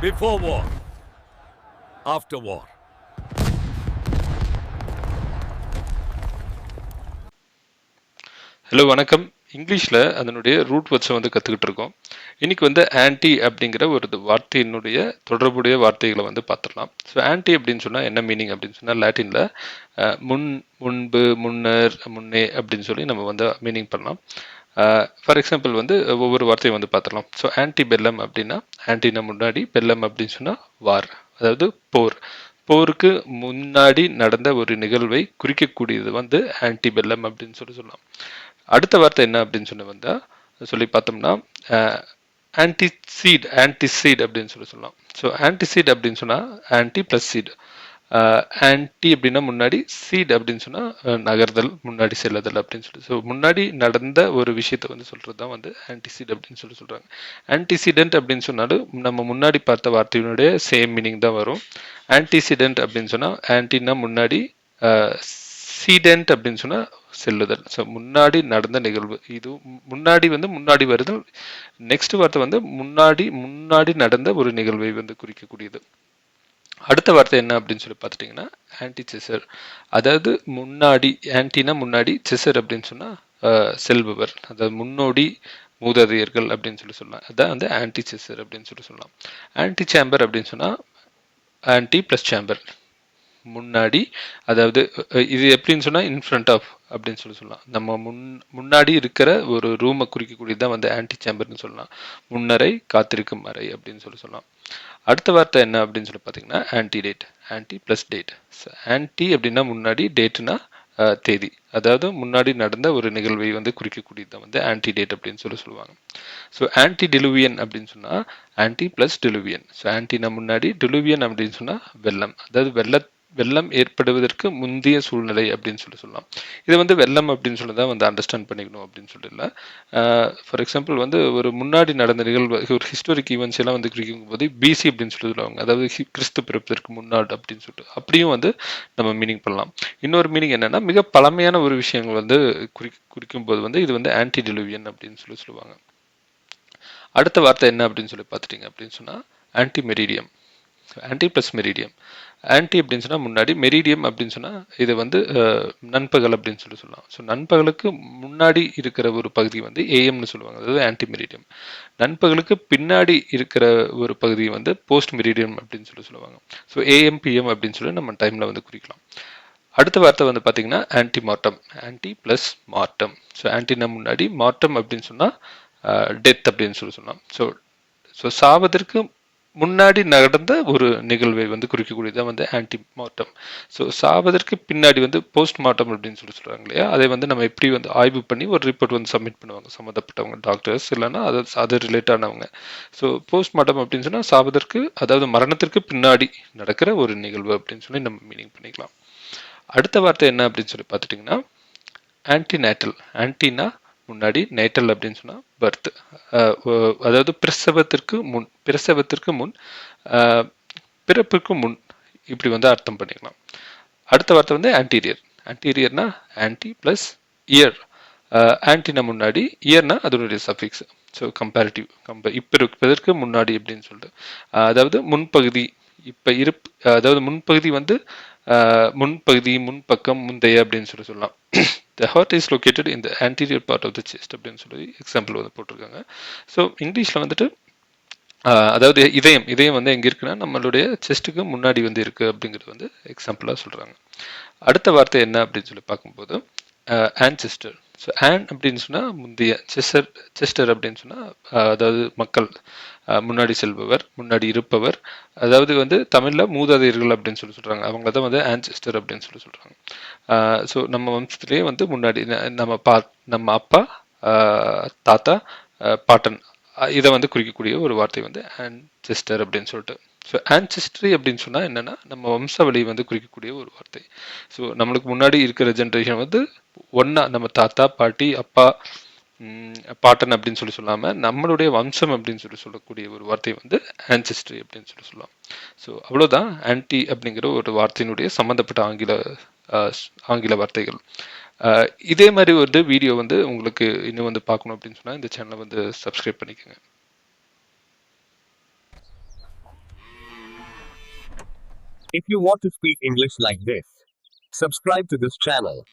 Before war. After war. Hello வணக்கம். இங்கிலீஷில் அதனுடைய ரூட் வேர்ட்ஸை வந்து கற்றுக்கிட்டு இருக்கோம். இன்றைக்கி வந்து ஆன்டி அப்படிங்கிற ஒரு வார்த்தையினுடைய தொடர்புடைய வார்த்தைகளை வந்து பார்த்துடலாம். ஸோ ஆன்டி அப்படின்னு சொன்னால் என்ன மீனிங் அப்படின்னு சொன்னால் லாட்டினில் முன், முன்பு, முன்னர், முன்னே அப்படின்னு சொல்லி நம்ம வந்து மீனிங் பண்ணலாம். ஃபார் எக்ஸாம்பிள் வந்து ஒவ்வொரு வார்த்தையும் வந்து பார்த்துடலாம். ஸோ ஆன்டி பெல்லம் அப்படின்னா ஆன்டினா முன்னாடி, பெல்லம் அப்படின்னு சொன்னால் வார், அதாவது போர். போருக்கு முன்னாடி நடந்த ஒரு நிகழ்வை குறிக்கக்கூடியது வந்து ஆன்டி பெல்லம் அப்படின்னு சொல்லலாம். அடுத்த வார்த்தை என்ன அப்படின்னு சொல்லி பார்த்தோம்னா ஆன்டிசீட் அப்படின்னு சொல்லலாம். ஸோ ஆன்டிசீட் அப்படின்னு சொன்னால் ஆன்டி ப்ளஸ் சீட். ஆன்டி அப்படின்னா முன்னாடி, சீட் அப்படின்னு சொன்னால் நகர்தல், முன்னாடி செல்லுதல் அப்படின்னு சொல்லி. ஸோ முன்னாடி நடந்த ஒரு விஷயத்தை வந்து சொல்கிறது தான் வந்து ஆன்டிசீட் அப்படின்னு சொல்கிறாங்க. ஆன்டிசிடென்ட் அப்படின்னு சொன்னாலும் நம்ம முன்னாடி பார்த்த வார்த்தையினுடைய சேம் மீனிங் தான் வரும். ஆன்டிசிடென்ட் அப்படின்னு சொன்னால் ஆன்டினா முன்னாடி, சீடென்ட் அப்படின்னு சொன்னால் செல்லுதல். ஸோ முன்னாடி நடந்த நிகழ்வு. இது முன்னாடி வந்து முன்னாடி வருதல். நெக்ஸ்ட் வார்த்தை வந்து முன்னாடி நடந்த ஒரு நிகழ்வை வந்து குறிக்கக்கூடியது. அடுத்த வார்த்தை என்ன அப்படின்னு சொல்லி பார்த்துட்டிங்கன்னா ஆன்டி செசர். அதாவது முன்னாடி, ஆன்டினா முன்னாடி, செசர் அப்படின்னு சொன்னால் செல்பவர், அதாவது முன்னோடி, மூதாதையர்கள் அப்படின்னு சொல்லலாம். அதான் வந்து ஆன்டி செசர் அப்படின்னு சொல்லலாம். ஆன்டி சேம்பர் அப்படின்னு சொன்னால் ஆன்டி ப்ளஸ் சேம்பர், முன்னாடி. அதாவது இது எப்படின்னு சொன்னால் இன்ஃப்ரண்ட் ஆஃப் அப்படின்னு சொல்லலாம். நம்ம முன்னாடி இருக்கிற ஒரு ரூமை குறிக்கக்கூடியதான் வந்து ஆன்டி சேம்பர்னு சொல்லலாம். முன்னரை, காத்திருக்கும் அறை அப்படின்னு சொல்லலாம். அடுத்த வார்த்தை என்ன அப்படின்னு சொல்லி பார்த்தீங்கன்னா antedate. Ante plus date. Ante அப்படின்னா முன்னாடி, டேட்னா தேதி, அதாவது முன்னாடி நடந்த ஒரு நிகழ்வை வந்து குறிக்கக்கூடியதான் வந்து ஆன்டிடேட் அப்படின்னு சொல்லுவாங்க. ஸோ ஆன்டி டிலுவியன் அப்படின்னு சொன்னால் ஆன்டி ப்ளஸ் டிலுவியன். ஸோ ஆன்டினா முன்னாடி, டிலுவியன் அப்படின்னு சொன்னால் வெள்ளம், அதாவது வெள்ளம் ஏற்படுவதற்கு முந்தைய சூழ்நிலை அப்படின்னு சொல்லலாம். இதை வந்து வெள்ளம் அப்படின்னு சொல்லி தான் வந்து அண்டர்ஸ்டாண்ட் பண்ணிக்கணும் அப்படின்னு சொல்லல. ஃபார் எக்ஸாம்பிள் வந்து ஒரு முன்னாடி நடந்த நிகழ்வு, ஒரு ஹிஸ்டாரிக் ஈவெண்ட்ஸ் எல்லாம் வந்து குறிக்கும் போது பிசி அப்படின்னு சொல்லுவாங்க, அதாவது கிறிஸ்து பிறப்பதற்கு முன்னாடி அப்படின்னு சொல்லிட்டு அப்படியும் வந்து நம்ம மீனிங் பண்ணலாம். இன்னொரு மீனிங் என்னன்னா மிக பழமையான ஒரு விஷயங்கள் வந்து குறிக்கும் போது வந்து இது வந்து ஆன்டி டிலுவியன் அப்படின்னு சொல்லுவாங்க. அடுத்த வார்த்தை என்ன அப்படின்னு சொல்லி பார்த்துட்டீங்க அப்படின்னு சொன்னால் anti meridiem. Anti plus meridiem. Anti அப்படின்னு சொன்னால் முன்னாடி, மெரிடியம் அப்படின்னு சொன்னால் இது வந்து நண்பகல் அப்படின்னு சொல்லலாம். ஸோ நண்பகலுக்கு முன்னாடி இருக்கிற ஒரு பகுதி வந்து ஏஎம்னு சொல்லுவாங்க, அதாவது ஆன்டி மெரிடியம். நண்பகலுக்கு பின்னாடி இருக்கிற ஒரு பகுதியை வந்து போஸ்ட் மெரிடியம் அப்படின்னு சொல்லுவாங்க. ஸோ ஏஎம் பிஎம் அப்படின்னு சொல்லி நம்ம டைமில் வந்து குறிக்கலாம். அடுத்த வார்த்தை வந்து பார்த்தீங்கன்னா ante mortem. Ante plus mortem. So ஆன்டினா முன்னாடி, மார்டம் அப்படின்னு சொன்னால் டெத் அப்படின்னு சொல்லலாம். ஸோ சாவதற்கு முன்னாடி நடந்த ஒரு நிகழ்வை வந்து குறிக்கக்கூடியதான் வந்து ஆன்டி மார்டம். ஸோ சாவதற்கு பின்னாடி வந்து போஸ்ட் மார்டம் அப்படின்னு சொல்கிறாங்க இல்லையா, அதை வந்து நம்ம எப்படி வந்து ஆய்வு பண்ணி ஒரு ரிப்போர்ட் வந்து சப்மிட் பண்ணுவாங்க சம்மந்தப்பட்டவங்க, டாக்டர்ஸ் இல்லைன்னா அது ரிலேட்டானவங்க. ஸோ போஸ்ட் மார்டம் அப்படின்னு சொன்னால் சாவதற்கு, அதாவது மரணத்திற்கு பின்னாடி நடக்கிற ஒரு நிகழ்வு அப்படின்னு சொல்லி நம்ம மீனிங் பண்ணிக்கலாம். அடுத்த வார்த்தை என்ன அப்படின்னு சொல்லி பார்த்துட்டிங்கன்னா ஆன்டிநேட்டல். ஆன்டினா முன்னாடி, நேட்டல் அப்படின்னு சொன்னால் பர்த், அதாவது பிரசவத்திற்கு முன், பிறப்புக்கு முன், இப்படி வந்து அர்த்தம் பண்ணிக்கலாம். அடுத்த வார்த்தை வந்து ஆன்டீரியர். ஆன்டீரியர்னா ஆன்டி ப்ளஸ் இயர். ஆன்டினா முன்னாடி, இயர்னா அதனுடைய சஃபிக்ஸ். ஸோ கம்பேரிட்டிவ், இப்போ இருப்பதற்கு முன்னாடி அப்படின்னு சொல்லிட்டு, அதாவது முன்பகுதி, இப்போ அதாவது முன்பகுதி வந்து முன்பகுதி, முன்பக்கம், முந்தைய அப்படின்னு சொல்லலாம். The heart is located in the anterior part of the chest அப்படின்னு சொல்லி எக்ஸாம்பிள் வந்து போட்டிருக்காங்க. ஸோ இங்கிலீஷில் வந்துட்டு அதாவது இதயம் வந்து எங்கே இருக்குன்னா நம்மளுடைய செஸ்ட்டுக்கு முன்னாடி வந்து இருக்குது அப்படிங்கிறது வந்து எக்ஸாம்பிளாக சொல்கிறாங்க. அடுத்த வார்த்தை என்ன அப்படின்னு சொல்லி பார்க்கும்போது ஆன்செஸ்டர். ஸோ ஆன் அப்படின்னு சொன்னால் முந்தைய, செஸ்டர் அப்படின்னு சொன்னால் அதாவது மக்கள், முன்னாடி செல்பவர், முன்னாடி இருப்பவர், அதாவது வந்து தமிழில் மூதாதையர்கள் அப்படின்னு சொல்கிறாங்க. அவங்கள தான் வந்து ஆன்செஸ்டர் அப்படின்னு சொல்கிறாங்க. ஸோ நம்ம வம்சத்துலேயே வந்து முன்னாடி நம்ம அப்பா, தாத்தா, பாட்டன், இதை வந்து குறிக்கக்கூடிய ஒரு வார்த்தை வந்து ஆன்செஸ்டர் அப்படின்னு சொல்லிட்டு. ஸோ ஆன்செஸ்ட்ரி அப்படின்னு சொன்னால் என்னென்னா நம்ம வம்சாவளி வந்து குறிக்கக்கூடிய ஒரு வார்த்தை. ஸோ நம்மளுக்கு முன்னாடி இருக்கிற ஜென்ரேஷன் வந்து ஒன்றா நம்ம தாத்தா, பாட்டி, அப்பா, பாட்டன் அப்படின்னு சொல்லாமல் நம்மளுடைய வம்சம் அப்படின்னு சொல்லக்கூடிய ஒரு வார்த்தை வந்து ஆன்செஸ்ட்ரி அப்படின்னு சொல்லலாம். ஸோ அவ்வளோதான் ஆன்டி அப்படிங்கிற ஒரு வார்த்தையினுடைய சம்மந்தப்பட்ட ஆங்கில வார்த்தைகள். இதே மாதிரி ஒரு வீடியோ வந்து உங்களுக்கு இன்னும் வந்து பார்க்கணும் அப்படின்னு சொன்னால் இந்த சேனலை வந்து சப்ஸ்கிரைப் பண்ணிக்கோங்க. If you want to speak English like this, subscribe to this channel.